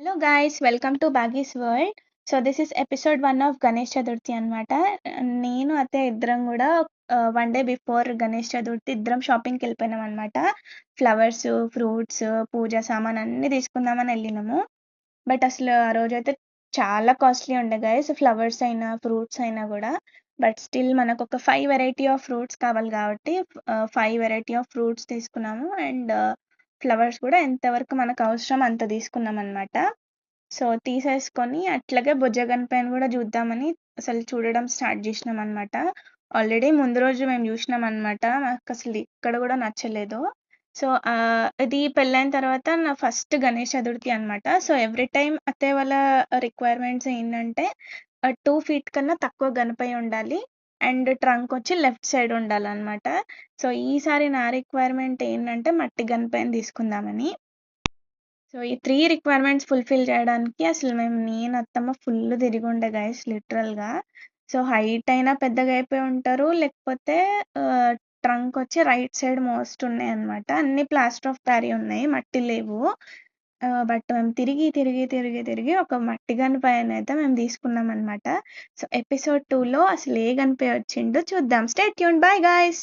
Hello guys, welcome to బాగీస్ world. So this is episode 1 of Ganesh Chaturthi అనమాట. నేను అత్తయ్య ఇద్దరం కూడా one day before Ganesh Chaturthi ఇద్దరం షాపింగ్కి వెళ్ళిపోయినాం అనమాట. ఫ్లవర్స్, ఫ్రూట్స్, పూజ సామాన్ అన్నీ తీసుకుందామని వెళ్ళినాము. బట్ అసలు ఆ రోజైతే చాలా కాస్ట్లీ ఉండే గైస్, ఫ్లవర్స్ అయినా ఫ్రూట్స్ అయినా కూడా. బట్ స్టిల్ మనకు ఒక 5 వెరైటీ ఆఫ్ ఫ్రూట్స్ కావాలి కాబట్టి 5 వెరైటీ ఆఫ్ ఫ్రూట్స్ తీసుకున్నాము. అండ్ ఫ్లవర్స్ కూడా ఎంతవరకు మనకు అవసరం అంత తీసుకున్నాం అనమాట. సో తీసేసుకొని అట్లాగే బుజ్జగన్పైన కూడా చూద్దామని అసలు చూడడం స్టార్ట్ చేసినాం అనమాట. ఆల్రెడీ ముందు రోజు మేము చూసినాం అనమాట, మాకు అసలు ఇక్కడ కూడా నచ్చలేదు. సో ఇది పెళ్ళైన తర్వాత నా ఫస్ట్ గణేష్ చతుర్థి అనమాట. సో ఎవ్రీ టైం అత్తయ్య వాళ్ళ రిక్వైర్మెంట్స్ ఏంటంటే 2 feet కన్నా తక్కువ గణపై ఉండాలి అండ్ ట్రంక్ వచ్చి లెఫ్ట్ సైడ్ ఉండాలన్నమాట. సో ఈసారి నా రిక్వైర్మెంట్ ఏంటంటే మట్టి గణపైని తీసుకుందామని. సో ఈ 3 రిక్వైర్మెంట్స్ ఫుల్ఫిల్ చేయడానికి అసలు నేను అత్తమ్మ ఫుల్ తిరిగుండే గైస్ లిటరల్గా. సో హైట్ అయినా పెద్దగా అయిపోయి ఉంటారు, లేకపోతే ట్రంక్ వచ్చి రైట్ సైడ్ మోస్ట్ ఉన్నాయి అనమాట. అన్ని ప్లాస్టర్ ఆఫ్ ప్యారీ ఉన్నాయి, మట్టి లేవు. బట్ మేము తిరిగి తిరిగి తిరిగి తిరిగి ఒక మట్టి గణపై అయితే మేము తీసుకున్నాం అనమాట. సో ఎపిసోడ్ 2లో అసలు ఏ గణపై వచ్చిండో చూద్దాం. Stay tuned. Bye guys.